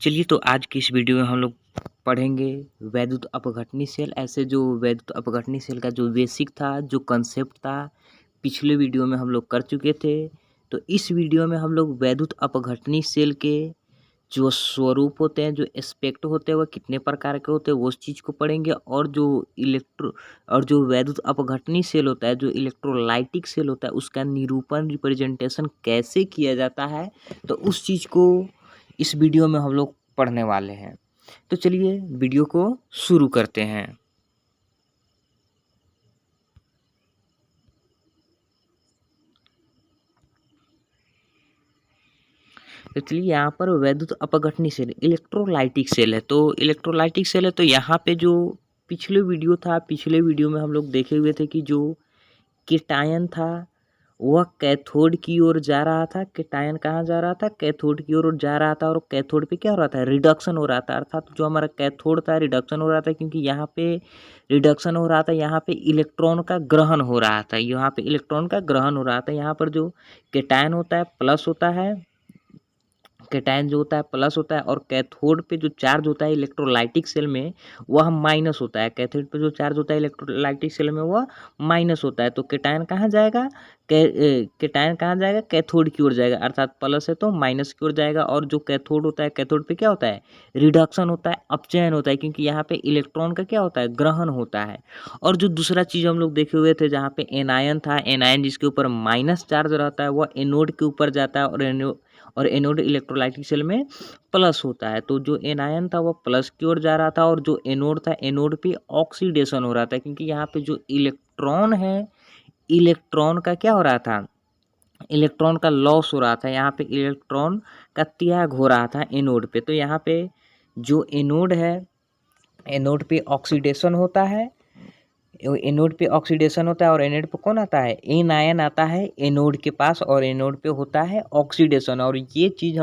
चलिए तो आज की इस वीडियो में हम लोग पढ़ेंगे वैद्युत अपघटनी सेल। ऐसे जो वैद्युत अपघटनी सेल का जो बेसिक था, जो कंसेप्ट था, पिछले वीडियो में हम लोग कर चुके थे। तो इस वीडियो में हम लोग वैद्युत अपघटनी सेल के जो स्वरूप होते हैं, जो एस्पेक्ट होते हैं, वह कितने प्रकार के होते हैं, वो उस चीज़ को पढ़ेंगे। और जो वैद्युत अपघटनी सेल होता है, जो इलेक्ट्रोलाइटिक सेल होता है, उसका निरूपण रिप्रेजेंटेशन कैसे किया जाता है, तो उस चीज़ को इस वीडियो में हम लोग पढ़ने वाले हैं। तो चलिए वीडियो को शुरू करते हैं। तो चलिए यहाँ पर वैद्युत अपघटनी सेल इलेक्ट्रोलाइटिक सेल है। तो इलेक्ट्रोलाइटिक सेल है, तो यहाँ पे जो पिछले वीडियो था, पिछले वीडियो में हम लोग देखे हुए थे कि जो केटायन था वह कैथोड की ओर जा रहा था। केटायन कहाँ जा रहा था? कैथोड की ओर जा रहा था। और कैथोड पे क्या हो रहा था? रिडक्शन हो रहा था। अर्थात जो हमारा कैथोड था, रिडक्शन हो रहा था, क्योंकि यहाँ पे रिडक्शन हो रहा था, यहाँ पे इलेक्ट्रॉन का ग्रहण हो रहा था। यहाँ पे इलेक्ट्रॉन का ग्रहण हो रहा था। यहाँ पर जो केटायन होता है प्लस होता है, केटायन जो होता है प्लस होता है, और कैथोड पे जो चार्ज होता है इलेक्ट्रोलाइटिक सेल में वह माइनस होता है। कैथोड पे जो चार्ज होता है इलेक्ट्रोलाइटिक सेल में वह माइनस होता है। तो केटायन कहाँ जाएगा? केटायन कहाँ जाएगा? कैथोड की ओर जाएगा। अर्थात प्लस है तो माइनस की ओर जाएगा। और जो कैथोड होता है, कैथोड पे क्या होता है? रिडक्शन होता है, अपचयन होता है, क्योंकि यहाँ पे इलेक्ट्रॉन का क्या होता है? ग्रहण होता है। और जो दूसरा चीज़ हम लोग देखे हुए थे, जहाँ पे एनायन था, एनायन जिसके ऊपर माइनस चार्ज रहता है वह एनोड के ऊपर जाता है, और एनोड इलेक्ट्रोलाइटिक सेल में प्लस होता है। तो जो एनायन था वो प्लस की ओर जा रहा था, और जो एनोड था, एनोड पे ऑक्सीडेशन हो रहा था, क्योंकि यहाँ पे जो इलेक्ट्रॉन है, इलेक्ट्रॉन का क्या हो रहा था? इलेक्ट्रॉन का लॉस हो रहा था। यहाँ पे इलेक्ट्रॉन का त्याग हो रहा था एनोड पे। तो यहाँ पे जो एनोड है, एनोड पे ऑक्सीडेशन होता है, एनोड पे ऑक्सीडेशन होता है, और एनोड पे कौन आता है? एन आयन आता है एनोड के पास, और एनोड पे होता है ऑक्सीडेशन। और ये चीज़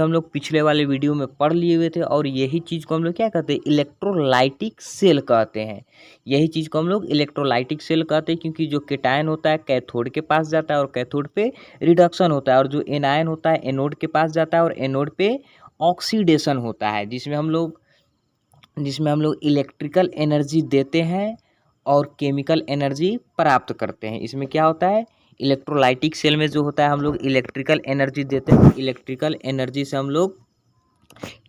हम लोग पिछले वाले वीडियो में पढ़ लिए हुए थे। और यही चीज़ को हम लोग क्या कहते हैं? इलेक्ट्रोलाइटिक सेल कहते हैं। यही चीज़ को हम लोग इलेक्ट्रोलाइटिक सेल कहते हैं, क्योंकि जो केटायन होता है कैथोड के पास जाता है और कैथोड पे रिडक्शन होता है, और जो एनायन होता है एनोड के पास जाता है और एनोड पे ऑक्सीडेशन होता है, जिसमें हम लोग इलेक्ट्रिकल एनर्जी देते हैं और केमिकल एनर्जी प्राप्त करते हैं। इसमें क्या होता है? इलेक्ट्रोलाइटिक सेल में जो होता है, हम लोग इलेक्ट्रिकल एनर्जी देते हैं, इलेक्ट्रिकल एनर्जी से हम लोग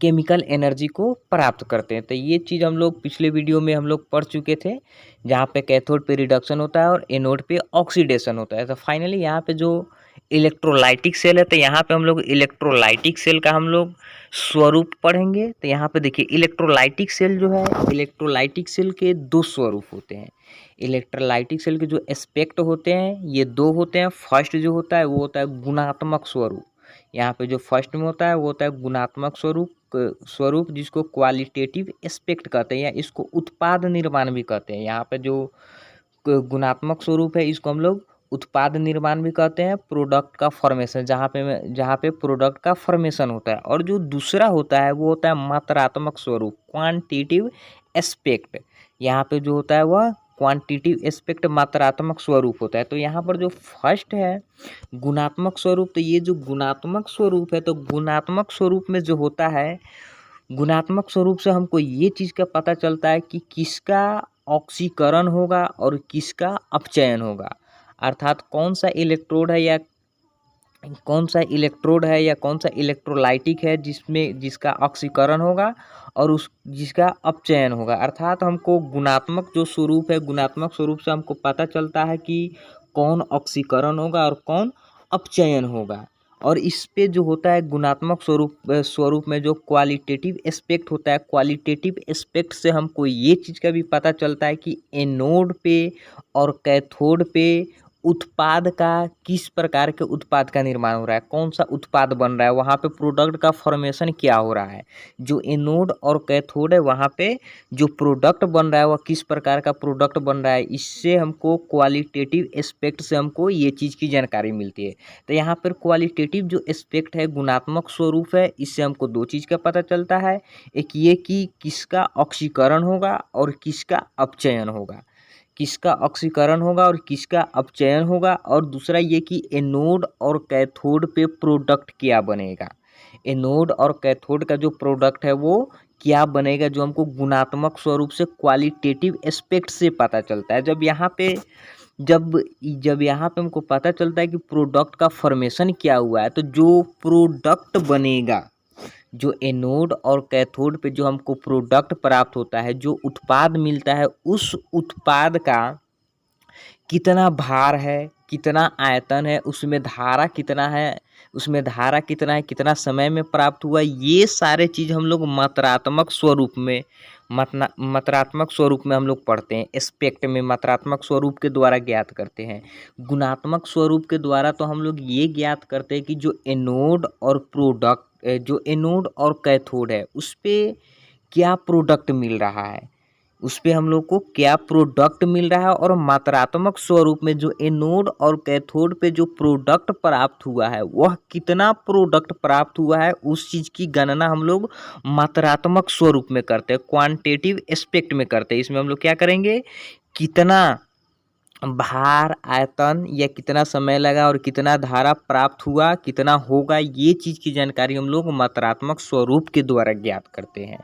केमिकल एनर्जी को प्राप्त करते हैं। तो ये चीज़ हम लोग पिछले वीडियो में हम लोग पढ़ चुके थे, जहाँ पे कैथोड पे रिडक्शन होता है और एनोड पे ऑक्सीडेशन होता है। तो फाइनली यहाँ पे जो इलेक्ट्रोलाइटिक सेल है, तो यहाँ पे हम लोग इलेक्ट्रोलाइटिक सेल का हम लोग स्वरूप पढ़ेंगे। तो यहाँ पे देखिए इलेक्ट्रोलाइटिक सेल जो है, इलेक्ट्रोलाइटिक सेल के दो स्वरूप होते हैं। इलेक्ट्रोलाइटिक सेल के जो एस्पेक्ट होते हैं ये दो होते हैं। फर्स्ट जो होता है वो होता है गुणात्मक स्वरूप। यहाँ पे जो फर्स्ट में होता है वो होता है गुणात्मक स्वरूप, जिसको क्वालिटेटिव एस्पेक्ट कहते हैं, या इसको उत्पाद निर्माण भी कहते हैं। यहाँ पे जो गुणात्मक स्वरूप है इसको हम लोग उत्पाद निर्माण भी कहते हैं, प्रोडक्ट का फॉर्मेशन, जहाँ पे प्रोडक्ट का फॉर्मेशन होता है। और जो दूसरा होता है वो होता है मात्रात्मक स्वरूप, क्वांटिटिव एस्पेक्ट। यहाँ पे जो होता है वह क्वांटिटिव एस्पेक्ट, मात्रात्मक स्वरूप होता है। तो यहाँ पर जो फर्स्ट है गुणात्मक स्वरूप, तो ये जो गुणात्मक स्वरूप है, तो गुणात्मक स्वरूप में जो होता है, गुणात्मक स्वरूप से हमको ये चीज़ का पता चलता है कि किसका ऑक्सीकरण होगा और किसका अपचयन होगा। अर्थात कौन सा इलेक्ट्रोलाइटिक है जिसका ऑक्सीकरण होगा और जिसका अपचयन होगा। अर्थात हमको गुणात्मक जो स्वरूप है, गुणात्मक स्वरूप से हमको पता चलता है कि कौन ऑक्सीकरण होगा और कौन अपचयन होगा। और इस पे जो होता है गुणात्मक स्वरूप में जो क्वालिटेटिव एस्पेक्ट होता है, क्वालिटेटिव एस्पेक्ट से हमको ये चीज़ का भी पता चलता है कि एनोड पे और कैथोड पे किस प्रकार के उत्पाद का निर्माण हो रहा है, कौन सा उत्पाद बन रहा है, वहाँ पे प्रोडक्ट का फॉर्मेशन क्या हो रहा है। जो एनोड और कैथोड है वहाँ पे जो प्रोडक्ट बन रहा है वह किस प्रकार का प्रोडक्ट बन रहा है, इससे हमको क्वालिटेटिव एस्पेक्ट से हमको ये चीज़ की जानकारी मिलती है। तो यहाँ पर क्वालिटेटिव जो एस्पेक्ट है, गुणात्मक स्वरूप है, इससे हमको दो चीज़ का पता चलता है। एक ये कि किसका ऑक्सीकरण होगा और किसका अपचयन होगा, किसका ऑक्सीकरण होगा और किसका अपचयन होगा। और दूसरा ये कि एनोड और कैथोड पे प्रोडक्ट क्या बनेगा, एनोड और कैथोड का जो प्रोडक्ट है वो क्या बनेगा, जो हमको गुणात्मक स्वरूप से क्वालिटेटिव एस्पेक्ट से पता चलता है। जब यहाँ पे हमको पता चलता है कि प्रोडक्ट का फॉर्मेशन क्या हुआ है, तो जो प्रोडक्ट बनेगा, जो एनोड और कैथोड पे जो हमको प्रोडक्ट प्राप्त होता है, जो उत्पाद मिलता है, उस उत्पाद का कितना भार है, कितना आयतन है, उसमें धारा कितना है, कितना समय में प्राप्त हुआ, ये सारे चीज़ हम लोग मात्रात्मक स्वरूप में हम लोग पढ़ते हैं। एस्पेक्ट में मात्रात्मक स्वरूप के द्वारा ज्ञात करते हैं। गुणात्मक स्वरूप के द्वारा तो हम लोग ये ज्ञात करते हैं कि जो एनोड और कैथोड है उस पे क्या प्रोडक्ट मिल रहा है, उस पे हम लोग को क्या प्रोडक्ट मिल रहा है, और मात्रात्मक स्वरूप में जो एनोड और कैथोड पे जो प्रोडक्ट प्राप्त हुआ है वह कितना प्रोडक्ट प्राप्त हुआ है, उस चीज़ की गणना हम लोग मात्रात्मक स्वरूप में करते हैं, क्वांटिटेटिव एस्पेक्ट में करते हैं। इसमें हम लोग क्या करेंगे, कितना भार, आयतन या कितना समय लगा और कितना धारा प्राप्त हुआ, कितना होगा, ये चीज़ की जानकारी हम लोग मात्रात्मक स्वरूप के द्वारा ज्ञात करते हैं।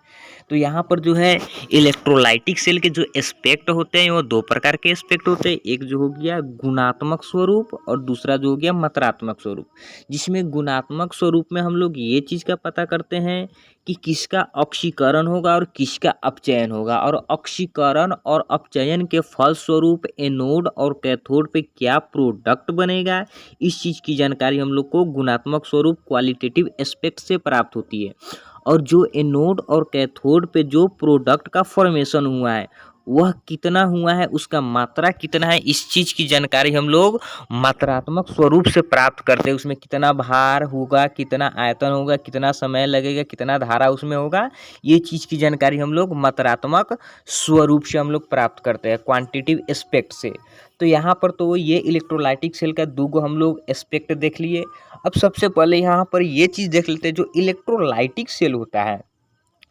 तो यहाँ पर जो है इलेक्ट्रोलाइटिक सेल के जो एस्पेक्ट होते हैं वो दो प्रकार के एस्पेक्ट होते हैं। एक जो हो गया गुणात्मक स्वरूप और दूसरा जो हो गया मात्रात्मक स्वरूप। जिसमें गुणात्मक स्वरूप में हम लोग ये चीज़ का पता करते हैं कि किसका ऑक्सीकरण होगा और किसका अपचयन होगा, और ऑक्सीकरण और अपचयन के फलस्वरूप एनोड और कैथोड पे क्या प्रोडक्ट बनेगा, इस चीज़ की जानकारी हम लोग को गुणात्मक स्वरूप क्वालिटेटिव एस्पेक्ट से प्राप्त होती है। और जो एनोड और कैथोड पे जो प्रोडक्ट का फॉर्मेशन हुआ है वह कितना हुआ है, उसका मात्रा कितना है, इस चीज़ की जानकारी हम लोग मात्रात्मक स्वरूप से प्राप्त करते हैं। उसमें कितना भार होगा, कितना आयतन होगा, कितना समय लगेगा, कितना धारा उसमें होगा, ये चीज़ की जानकारी हम लोग मात्रात्मक स्वरूप से हम लोग प्राप्त करते हैं, क्वांटिटिव एस्पेक्ट से। तो यहाँ पर तो ये इलेक्ट्रोलाइटिक सेल का दो हम लोग एस्पेक्ट देख लिए। अब सबसे पहले यहाँ पर ये चीज़ देख लेते हैं, जो इलेक्ट्रोलाइटिक सेल होता है,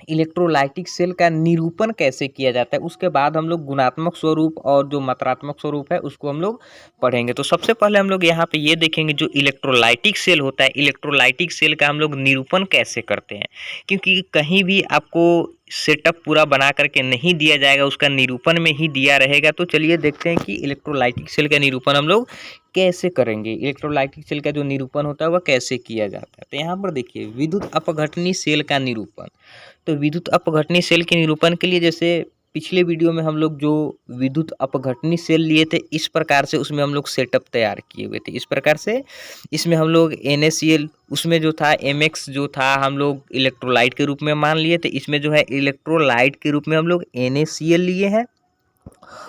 इलेक्ट्रोलाइटिक सेल का निरूपण कैसे किया जाता है, उसके बाद हम लोग गुणात्मक स्वरूप और जो मात्रात्मक स्वरूप है उसको हम लोग पढ़ेंगे। तो सबसे पहले हम लोग यहाँ पे ये देखेंगे, जो इलेक्ट्रोलाइटिक सेल होता है, इलेक्ट्रोलाइटिक सेल का हम लोग निरूपण कैसे करते हैं। क्योंकि कहीं भी आपको सेटअप पूरा बना करके नहीं दिया जाएगा, उसका निरूपण में ही दिया रहेगा। तो चलिए देखते हैं कि इलेक्ट्रोलाइटिक सेल का निरूपण हम लोग कैसे करेंगे, इलेक्ट्रोलाइटिक सेल का जो निरूपण होता है वह कैसे किया जाता है। तो यहाँ पर देखिए, विद्युत अपघटनी सेल का निरूपण। तो विद्युत अपघटनी सेल के निरूपण के लिए, जैसे पिछले वीडियो में हम लोग जो विद्युत अपघटनी सेल लिए थे, इस प्रकार से उसमें हम लोग सेटअप तैयार किए हुए थे। इस प्रकार से इसमें हम लोग NaCl, उसमें जो था Mx जो था हम लोग इलेक्ट्रोलाइट के रूप में मान लिए थे। इसमें जो है इलेक्ट्रोलाइट के रूप में हम लोग NaCl लिए हैं।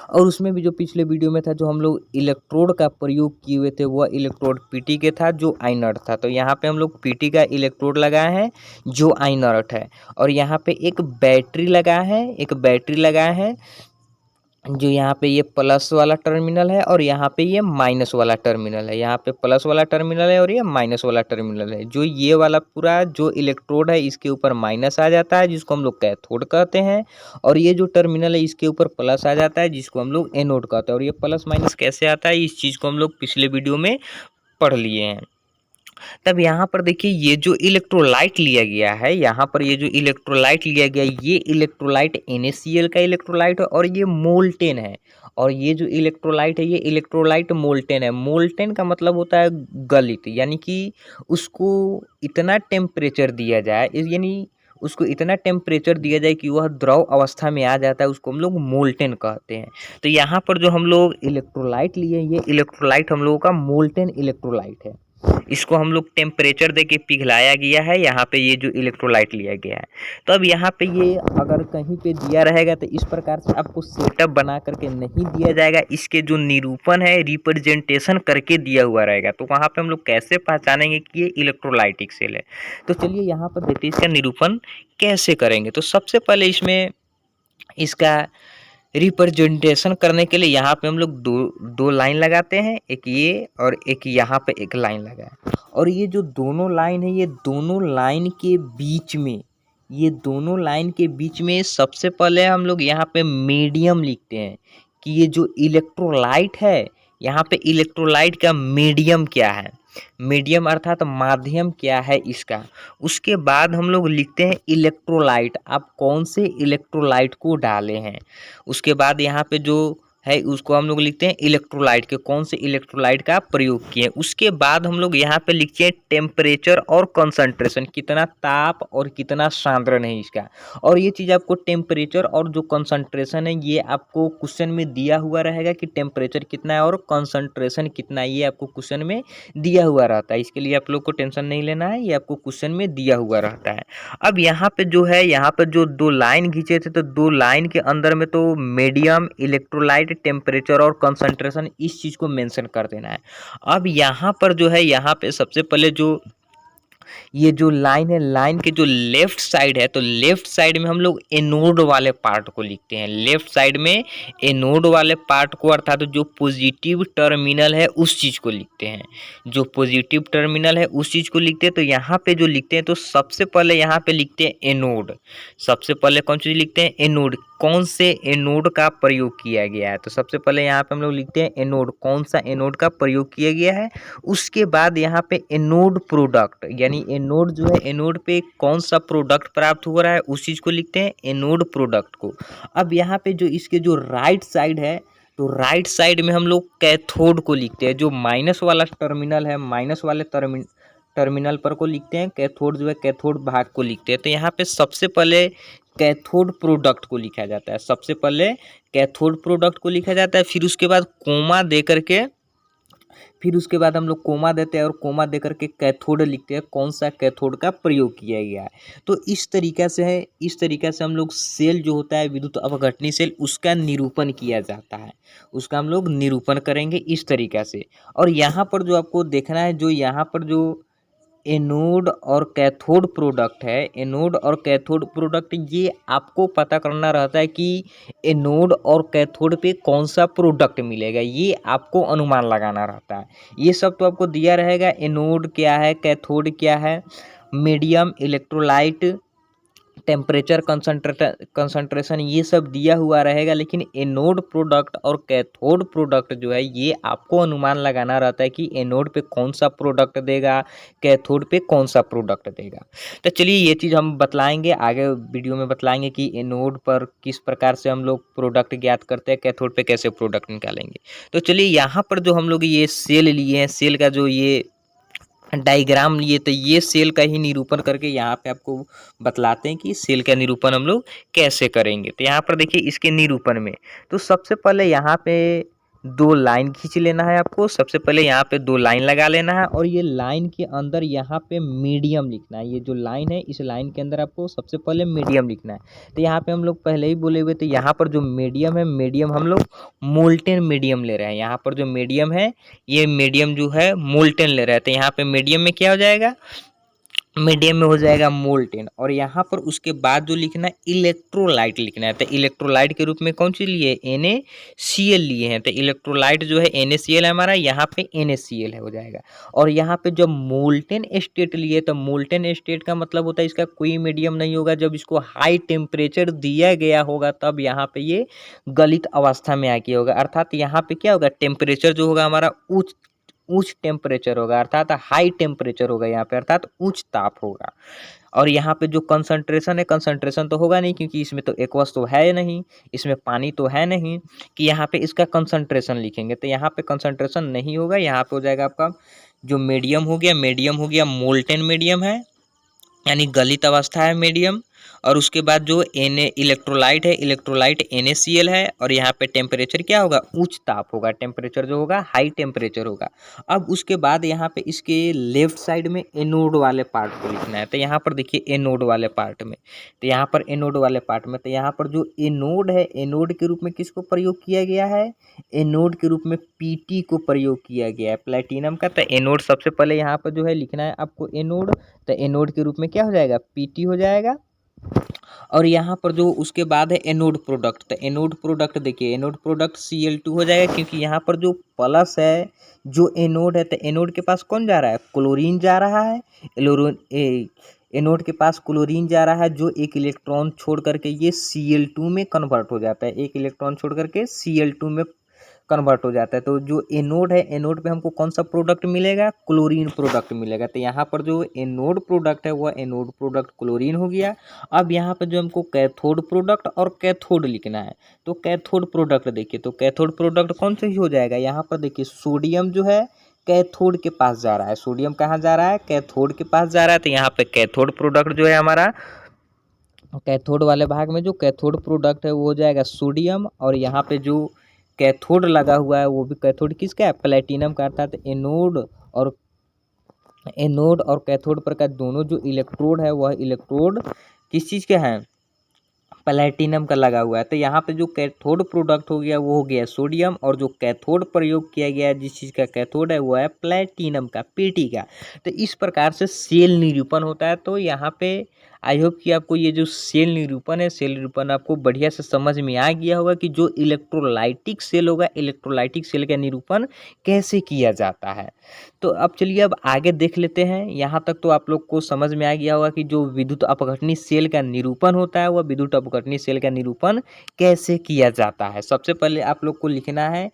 और उसमें भी जो पिछले वीडियो में था, जो हम लोग इलेक्ट्रोड का प्रयोग किए हुए थे, वह इलेक्ट्रोड Pt के था जो आइनर्ट था। तो यहाँ पे हम लोग Pt का इलेक्ट्रोड लगाए हैं जो आइनर्ट है, और यहाँ पे एक बैटरी लगाए हैं जो यहाँ पे ये प्लस वाला टर्मिनल है और यहाँ पे ये माइनस वाला टर्मिनल है। यहाँ पे प्लस वाला टर्मिनल है और ये माइनस वाला टर्मिनल है। जो ये वाला पूरा जो इलेक्ट्रोड है इसके ऊपर माइनस आ जाता है, जिसको हम लोग कैथोड कहते हैं, और ये जो टर्मिनल है इसके ऊपर प्लस आ जाता है, जिसको हम लोग एनोड कहते हैं। और ये प्लस माइनस कैसे आता है, इस चीज़ को हम लोग पिछले वीडियो में पढ़ लिए हैं। तब यहाँ पर देखिए, ये जो इलेक्ट्रोलाइट लिया गया है, यहाँ पर ये जो इलेक्ट्रोलाइट लिया गया है, ये इलेक्ट्रोलाइट NaCl का इलेक्ट्रोलाइट है और ये मोल्टेन है। और ये जो इलेक्ट्रोलाइट है, ये इलेक्ट्रोलाइट मोल्टेन है। मोल्टेन का मतलब होता है गलित, यानी कि उसको इतना टेम्परेचर दिया जाए, यानी उसको इतना टेम्परेचर दिया जाए कि वह द्रव अवस्था में आ जाता है, उसको हम लोग मोल्टेन कहते हैं। तो यहाँ पर जो हम लोग इलेक्ट्रोलाइट लिए, ये इलेक्ट्रोलाइट हम लोगों का मोल्टेन इलेक्ट्रोलाइट है। इसको हम लोग टेम्परेचर दे के पिघलाया गया है, यहाँ पे ये जो इलेक्ट्रोलाइट लिया गया है। तो अब यहाँ पे ये अगर कहीं पे दिया रहेगा तो इस प्रकार से आपको सेटअप बना करके नहीं दिया जाएगा, इसके जो निरूपण है रिप्रेजेंटेशन करके दिया हुआ रहेगा। तो वहाँ पे हम लोग कैसे पहचानेंगे कि ये इलेक्ट्रोलाइटिक सेल है। तो चलिए यहाँ पर देखते हैं इसका निरूपण कैसे करेंगे। तो सबसे पहले इसमें इसका रिप्रेजेंटेशन करने के लिए यहाँ पे हम लोग दो लाइन लगाते हैं, एक ये और एक यहाँ पे एक लाइन लगाए। और ये जो दोनों लाइन है, ये दोनों लाइन के बीच में सबसे पहले हम लोग यहाँ पे मीडियम लिखते हैं कि ये जो इलेक्ट्रोलाइट है, यहाँ पे इलेक्ट्रोलाइट का मीडियम क्या है। मीडियम अर्थात माध्यम क्या है इसका। उसके बाद हम लोग लिखते हैं इलेक्ट्रोलाइट, आप कौन से इलेक्ट्रोलाइट को डाले हैं। उसके बाद यहाँ पे जो है उसको हम लोग लिखते हैं इलेक्ट्रोलाइट के कौन से इलेक्ट्रोलाइट का प्रयोग किए। उसके बाद हम लोग यहाँ पे लिखते हैं टेम्परेचर और कंसंट्रेशन, कितना ताप और कितना सांद्रण है इसका। और ये चीज़ आपको टेम्परेचर और जो कंसंट्रेशन है ये आपको क्वेश्चन में दिया हुआ रहेगा कि टेम्परेचर कितना है और कंसंट्रेशन कितना है, ये आपको क्वेश्चन में दिया हुआ रहता है। इसके लिए आप लोग को टेंशन नहीं लेना है, ये आपको क्वेश्चन में दिया हुआ रहता है। अब यहाँ पे जो है, यहाँ पे जो दो लाइन खींचे थे तो दो लाइन के अंदर में तो मीडियम, इलेक्ट्रोलाइट, टेम्परेचर और कंसंट्रेशन इस चीज़ को मेंशन कर देना है। अब यहाँ पर जो है, यहाँ पे सबसे पहले जो ये जो लाइन है, लाइन के जो लेफ्ट साइड है तो लेफ्ट साइड में हम लोग एनोड वाले पार्ट को लिखते हैं। लेफ्ट साइड में एनोड वाले पार्ट को अर्थात जो पॉजिटिव टर्मिनल है उस चीज़ को लिखते हैं। जो पॉजिटिव टर्मिनल है उस चीज़ को लिखते हैं। तो यहाँ पे जो लिखते हैं तो सबसे पहले यहाँ पे लिखते हैं एनोड। सबसे पहले कौन चीज़ लिखते हैं? एनोड। कौन से एनोड का प्रयोग किया गया है, तो सबसे पहले यहाँ पे हम लोग लिखते हैं एनोड, कौन सा एनोड का प्रयोग किया गया है। उसके बाद यहाँ पे एनोड प्रोडक्ट, यानी एनोड जो है, एनोड पे कौन सा प्रोडक्ट प्राप्त हो रहा है उस चीज़ को लिखते हैं एनोड प्रोडक्ट को। अब यहाँ पे जो इसके जो राइट साइड है तो राइट साइड में हम लोग कैथोड को लिखते हैं। जो माइनस वाला टर्मिनल है, माइनस वाले टर्मिनल पर को लिखते हैं कैथोड, जो है कैथोड भाग को लिखते हैं। तो यहाँ पे सबसे पहले कैथोड प्रोडक्ट को लिखा जाता है। सबसे पहले कैथोड प्रोडक्ट को लिखा जाता है, फिर उसके बाद कोमा दे करके, फिर उसके बाद हम लोग कोमा देते हैं और कोमा दे करके कैथोड लिखते हैं, कौन सा कैथोड का प्रयोग किया गया है। तो इस तरीक़ा से है, इस तरीक़ा से हम लोग सेल जो होता है विद्युत अपघटनी सेल, उसका निरूपण किया जाता है। उसका हम लोग निरूपण करेंगे इस तरीक़ा से। और यहाँ पर जो आपको देखना है, जो यहाँ पर जो एनोड और कैथोड प्रोडक्ट है, एनोड और कैथोड प्रोडक्ट, ये आपको पता करना रहता है कि एनोड और कैथोड पे कौन सा प्रोडक्ट मिलेगा, ये आपको अनुमान लगाना रहता है। ये सब तो आपको दिया रहेगा, एनोड क्या है, कैथोड क्या है, मीडियम, इलेक्ट्रोलाइट, टेम्परेचर, कंसंट्रेशन, ये सब दिया हुआ रहेगा। लेकिन एनोड प्रोडक्ट और कैथोड प्रोडक्ट जो है ये आपको अनुमान लगाना रहता है कि एनोड पे कौन सा प्रोडक्ट देगा, कैथोड पे कौन सा प्रोडक्ट देगा। तो चलिए ये चीज़ हम बतलाएंगे आगे वीडियो में, बतलाएंगे कि एनोड पर किस प्रकार से हम लोग प्रोडक्ट ज्ञात करते हैं, कैथोड पे कैसे प्रोडक्ट निकालेंगे। तो चलिए यहाँ पर जो हम लोग ये सेल लिए हैं, सेल का जो ये डायग्राम लिए, तो ये सेल का ही निरूपण करके यहाँ पे आपको बतलाते हैं कि सेल का निरूपण हम लोग कैसे करेंगे। तो यहाँ पर देखिए इसके निरूपण में, तो सबसे पहले यहाँ पे दो लाइन खींच लेना है आपको। सबसे पहले यहाँ पे दो लाइन लगा लेना है और ये लाइन के अंदर यहाँ पे मीडियम लिखना है। ये जो लाइन है, इस लाइन के अंदर आपको सबसे पहले मीडियम लिखना है। तो यहाँ पे हम लोग पहले ही बोले हुए, तो यहाँ पर जो मीडियम है, मीडियम हम लोग मोल्टेन मीडियम ले रहे हैं। यहाँ पर जो मीडियम है, ये मीडियम जो है मोल्टेन ले रहे हैं। तो यहाँ पे मीडियम में क्या हो जाएगा, मीडियम में हो जाएगा मोल्टेन। और यहाँ पर उसके बाद जो लिखना है इलेक्ट्रोलाइट लिखना है। तो इलेक्ट्रोलाइट के रूप में कौन सी लिए, NaCl लिए हैं। तो इलेक्ट्रोलाइट जो है NaCl है हमारा, यहाँ पे NaCl है हो जाएगा। और यहाँ पे जब मोल्टेन स्टेट लिए, तो मोल्टेन स्टेट का मतलब होता है इसका कोई मीडियम नहीं होगा। जब इसको हाई टेम्परेचर दिया गया होगा तब यहाँ पे ये गलित अवस्था में आके होगा। अर्थात यहाँ पे क्या होगा, टेम्परेचर जो होगा हमारा उच्च टेम्परेचर होगा, अर्थात हाई टेम्परेचर होगा यहाँ पे, अर्थात उच्च ताप होगा। और यहाँ पे जो कंसंट्रेशन है, कंसंट्रेशन तो होगा नहीं क्योंकि इसमें तो एक्वस तो है नहीं, इसमें पानी तो है नहीं कि यहाँ पे इसका कंसंट्रेशन लिखेंगे। तो यहाँ पे कंसंट्रेशन नहीं होगा, यहाँ पे हो जाएगा आपका जो मीडियम हो गया, मीडियम हो गया मोल्टेन मीडियम है, यानी गलित अवस्था है मीडियम। और उसके बाद जो इलेक्ट्रोलाइट है, इलेक्ट्रोलाइट NaCl है। और यहाँ पे टेम्परेचर क्या होगा, उच्च ताप होगा, टेम्परेचर जो होगा हाई टेम्परेचर होगा। अब उसके बाद यहाँ पे इसके लेफ्ट साइड में एनोड वाले पार्ट को लिखना है। तो यहाँ पर देखिए एनोड वाले पार्ट में, तो यहाँ पर एनोड वाले पार्ट में, तो यहाँ पर जो एनोड है, एनोड के रूप में किसको प्रयोग किया गया है, एनोड के रूप में PT को प्रयोग किया गया है, प्लेटिनम का। तो एनोड सबसे पहले यहाँ पर जो है लिखना है आपको एनोड। तो एनोड के रूप में क्या हो जाएगा, PT हो जाएगा। और यहाँ पर जो उसके बाद है एनोड प्रोडक्ट। तो एनोड प्रोडक्ट देखिए, एनोड प्रोडक्ट Cl2 हो जाएगा, क्योंकि यहाँ पर जो प्लस है, जो एनोड है, तो एनोड के पास कौन जा रहा है, क्लोरीन जा रहा है। एनोड के पास क्लोरीन जा रहा है, जो एक इलेक्ट्रॉन छोड़ करके ये Cl2 में कन्वर्ट हो जाता है, एक इलेक्ट्रॉन छोड़ करके Cl2 में कन्वर्ट हो जाता है। तो जो एनोड है, एनोड पे हमको कौन सा प्रोडक्ट मिलेगा, क्लोरीन प्रोडक्ट मिलेगा। तो यहाँ पर जो एनोड प्रोडक्ट है वह एनोड प्रोडक्ट क्लोरीन हो गया। अब यहाँ पर जो हमको कैथोड प्रोडक्ट और कैथोड लिखना है, तो कैथोड प्रोडक्ट देखिए, तो कैथोड प्रोडक्ट कौन सा ही हो जाएगा, यहाँ पर देखिए सोडियम जो है कैथोड के पास जा रहा है, सोडियम कहाँ जा रहा है, कैथोड के पास जा रहा है। तो यहाँ पे कैथोड प्रोडक्ट जो है हमारा, कैथोड वाले भाग में जो कैथोड प्रोडक्ट है वो हो जाएगा सोडियम, और यहाँ पे जो कैथोड लगा हुआ है वो भी कैथोड किसका है, प्लेटिनम का। अर्थात एनोड और कैथोड पर का दोनों जो इलेक्ट्रोड है वह इलेक्ट्रोड किस चीज़ के हैं, प्लेटिनम का लगा हुआ है। तो यहाँ पे जो कैथोड प्रोडक्ट हो गया वो हो गया सोडियम, और जो कैथोड प्रयोग किया गया है जिस चीज़ का कैथोड है वो है प्लेटिनम का, पीटी का। तो इस प्रकार से सेल निरूपण होता है। तो यहाँ पे आई होप कि आपको ये जो सेल निरूपण है, सेल निरूपण आपको बढ़िया से समझ में आ गया होगा कि जो इलेक्ट्रोलाइटिक सेल होगा, इलेक्ट्रोलाइटिक सेल का निरूपण कैसे किया जाता है। तो अब चलिए अब आगे देख लेते हैं। यहाँ तक तो आप लोग को समझ में आ गया होगा कि जो विद्युत अपघटनी सेल का निरूपण होता है वह विद्युत अपघटनी सेल का निरूपण कैसे किया जाता है। सबसे पहले आप लोग को लिखना है,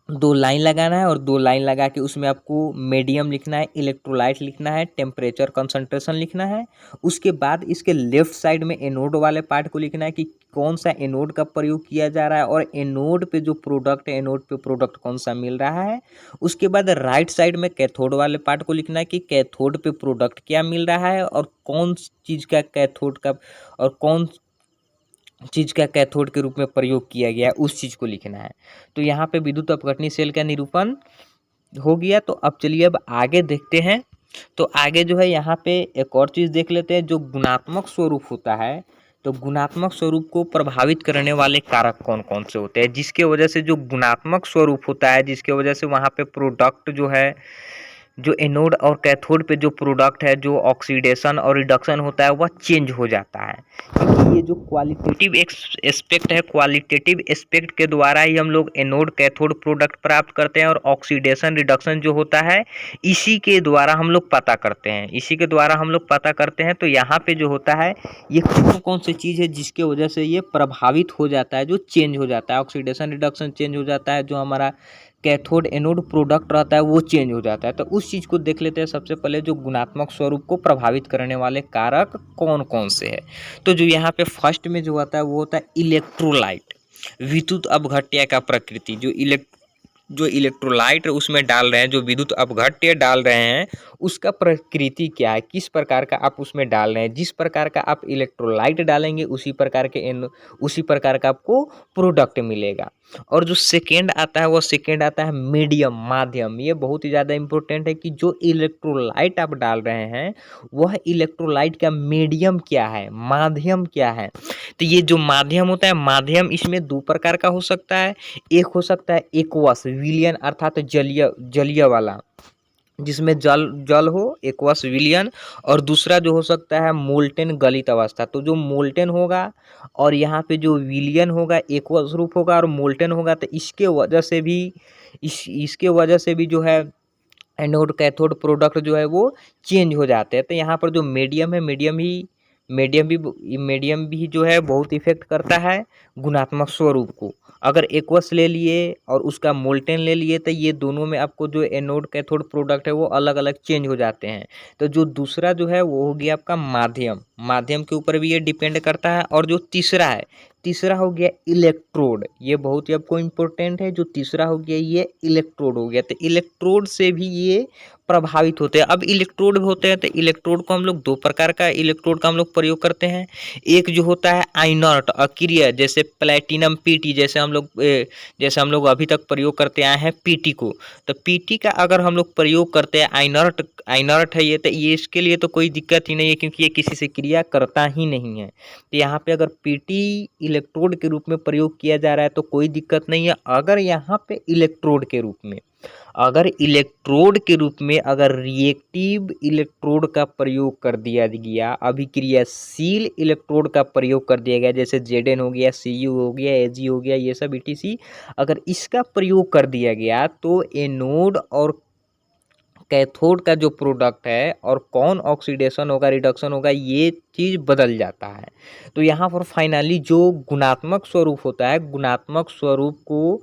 2 लाइन लगाना है, और 2 लाइन लगा के उसमें आपको मीडियम लिखना है, इलेक्ट्रोलाइट लिखना है, टेम्परेचर कंसंट्रेशन लिखना है। उसके बाद इसके लेफ्ट साइड में एनोड वाले पार्ट को लिखना है कि कौन सा एनोड का प्रयोग किया जा रहा है, और एनोड पे जो प्रोडक्ट है, एनोड पे प्रोडक्ट कौन सा मिल रहा है। उसके बाद राइट साइड में कैथोड वाले पार्ट को लिखना है कि कैथोड पे प्रोडक्ट क्या मिल रहा है, और कौन चीज़ का कैथोड का, और कौन चीज़ का कैथोड के रूप में प्रयोग किया गया है, उस चीज़ को लिखना है। तो यहाँ पे विद्युत अपघटनी सेल का निरूपण हो गया। तो अब चलिए अब आगे देखते हैं। तो आगे जो है यहाँ पे एक और चीज़ देख लेते हैं, जो गुणात्मक स्वरूप होता है। तो गुणात्मक स्वरूप को प्रभावित करने वाले कारक कौन कौन से होते हैं, जिसके वजह से जो गुणात्मक स्वरूप होता है, जिसके वजह से वहाँ पे प्रोडक्ट जो है, जो एनोड और कैथोड पे जो प्रोडक्ट है, जो ऑक्सीडेशन और रिडक्शन होता है वह चेंज हो जाता है। क्योंकि ये जो क्वालिटेटिव एस्पेक्ट है, क्वालिटेटिव एस्पेक्ट के द्वारा ही हम लोग एनोड कैथोड प्रोडक्ट प्राप्त करते हैं, और ऑक्सीडेशन रिडक्शन जो होता है इसी के द्वारा हम लोग पता करते हैं, इसी के द्वारा हम लोग पता करते हैं। तो यहाँ पे जो होता है ये कौन कौन सी चीज़ है जिसके वजह से ये प्रभावित हो जाता है, जो चेंज हो जाता है, ऑक्सीडेशन रिडक्शन चेंज हो जाता है, जो हमारा कैथोड एनोड प्रोडक्ट रहता है वो चेंज हो जाता है। तो उस चीज़ को देख लेते हैं। सबसे पहले जो गुणात्मक स्वरूप को प्रभावित करने वाले कारक कौन कौन से हैं। तो जो यहाँ पे फर्स्ट में जो होता है वो होता है इलेक्ट्रोलाइट, विद्युत अपघट्य का प्रकृति। जो इलेक्ट्रोलाइट उसमें डाल रहे हैं, जो विद्युत अपघट्य डाल रहे हैं, उसका प्रकृति क्या है, किस प्रकार का आप उसमें डाल रहे हैं। जिस प्रकार का आप इलेक्ट्रोलाइट डालेंगे उसी प्रकार का आपको प्रोडक्ट मिलेगा। और जो सेकेंड आता है वो सेकेंड आता है मीडियम, माध्यम। ये बहुत ही ज़्यादा इंपॉर्टेंट है कि जो इलेक्ट्रोलाइट आप डाल रहे हैं वह इलेक्ट्रोलाइट का मीडियम क्या है, माध्यम क्या है। तो ये जो माध्यम होता है, माध्यम इसमें 2 प्रकार का हो सकता है। एक हो सकता है एक्वस, विलियन अर्थात जलीय वाला, जिसमें जल हो, एक्वस विलियन। और दूसरा जो हो सकता है मोल्टेन, गलित अवस्था। तो जो मोल्टेन होगा और यहाँ पे जो विलियन होगा, एक्वस रूप होगा और मोल्टेन होगा, तो इसके वजह से भी जो है एनोड कैथोड प्रोडक्ट जो है वो चेंज हो जाते हैं। तो यहाँ पर जो मीडियम है, मीडियम भी जो है बहुत इफेक्ट करता है गुणात्मक स्वरूप को। अगर एक्वस ले लिए और उसका मोल्टेन ले लिए तो ये दोनों में आपको जो एनोड कैथोड प्रोडक्ट है वो अलग अलग चेंज हो जाते हैं। तो जो दूसरा जो है वो हो गया आपका माध्यम, माध्यम के ऊपर भी ये डिपेंड करता है। और जो तीसरा हो गया इलेक्ट्रोड, ये बहुत ही आपको इम्पोर्टेंट है। जो तीसरा हो गया ये इलेक्ट्रोड हो गया। तो इलेक्ट्रोड से भी ये प्रभावित होते हैं। अब इलेक्ट्रोड होते हैं तो इलेक्ट्रोड को हम लोग 2 प्रकार का इलेक्ट्रोड का हम लोग प्रयोग करते हैं। एक जो होता है आइनर्ट, अक्रिय, जैसे प्लैटिनम पीटी, जैसे हम लोग अभी तक प्रयोग करते आए हैं पीटी को। तो पीटी का अगर हम लोग प्रयोग करते हैं, आइनर्ट है ये, तो ये इसके लिए तो कोई दिक्कत ही नहीं है, क्योंकि ये किसी से क्रिया करता ही नहीं है। तो यहाँ पे अगर पीटी इलेक्ट्रोड के रूप में प्रयोग किया जा रहा है तो कोई दिक्कत नहीं है। अगर यहाँ पे इलेक्ट्रोड के रूप में अगर रिएक्टिव इलेक्ट्रोड का प्रयोग कर दिया गया, अभिक्रियाशील इलेक्ट्रोड का प्रयोग कर दिया गया, जैसे Zn हो गया, Cu हो गया, Ag हो गया, ये सब etc, अगर इसका प्रयोग कर दिया गया तो एनोड और कैथोड का जो प्रोडक्ट है और कौन ऑक्सीडेशन होगा, रिडक्शन होगा, ये चीज़ बदल जाता है। तो यहाँ पर फाइनली जो गुणात्मक स्वरूप होता है, गुणात्मक स्वरूप को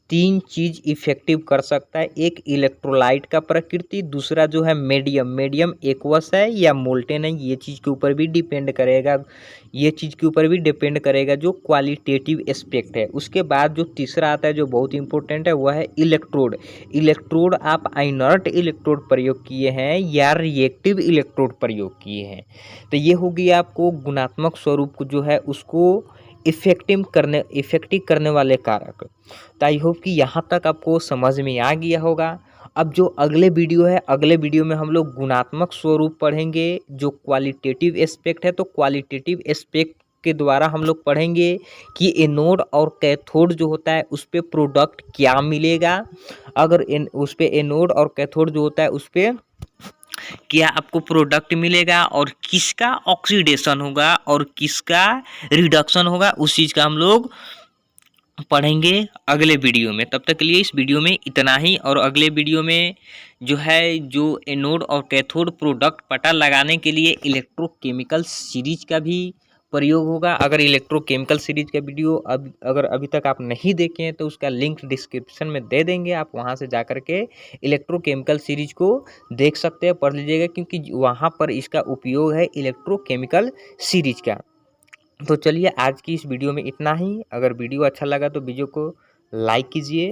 तीन चीज इफेक्टिव कर सकता है। एक इलेक्ट्रोलाइट का प्रकृति, दूसरा जो है मीडियम एक्वस है या मोल्टेन है, ये चीज़ के ऊपर भी डिपेंड करेगा, ये चीज़ के ऊपर भी डिपेंड करेगा जो क्वालिटेटिव एस्पेक्ट है। उसके बाद जो तीसरा आता है जो बहुत इंपॉर्टेंट है वह है इलेक्ट्रोड। इलेक्ट्रोड आप इनर्ट इलेक्ट्रोड प्रयोग किए हैं या रिएक्टिव इलेक्ट्रोड प्रयोग किए हैं, तो ये होगी आपको गुणात्मक स्वरूप को जो है उसको इफेक्टिव करने वाले कारक। तो आई होप कि यहाँ तक आपको समझ में आ गया होगा। अब जो अगले वीडियो है, अगले वीडियो में हम लोग गुणात्मक स्वरूप पढ़ेंगे जो क्वालिटेटिव एस्पेक्ट है। तो क्वालिटेटिव एस्पेक्ट के द्वारा हम लोग पढ़ेंगे कि एनोड और कैथोड जो होता है उस पे प्रोडक्ट क्या मिलेगा, अगर उस पे एनोड और कैथोड जो होता है उस पे क्या आपको प्रोडक्ट मिलेगा और किसका ऑक्सीडेशन होगा और किसका रिडक्शन होगा, उस चीज़ का हम लोग पढ़ेंगे अगले वीडियो में। तब तक के लिए इस वीडियो में इतना ही, और अगले वीडियो में जो है जो एनोड और कैथोड प्रोडक्ट पता लगाने के लिए इलेक्ट्रोकेमिकल सीरीज का भी प्रयोग होगा। अगर इलेक्ट्रोकेमिकल सीरीज का वीडियो अगर अभी तक आप नहीं देखे हैं तो उसका लिंक डिस्क्रिप्शन में दे देंगे, आप वहां से जाकर के इलेक्ट्रोकेमिकल सीरीज को देख सकते हैं, पढ़ लीजिएगा, क्योंकि वहां पर इसका उपयोग है इलेक्ट्रोकेमिकल सीरीज का। तो चलिए आज की इस वीडियो में इतना ही। अगर वीडियो अच्छा लगा तो वीडियो को लाइक कीजिए,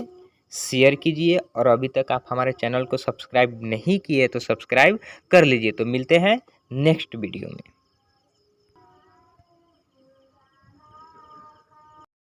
शेयर कीजिए, और अभी तक आप हमारे चैनल को सब्सक्राइब नहीं किए तो सब्सक्राइब कर लीजिए। तो मिलते हैं नेक्स्ट वीडियो में।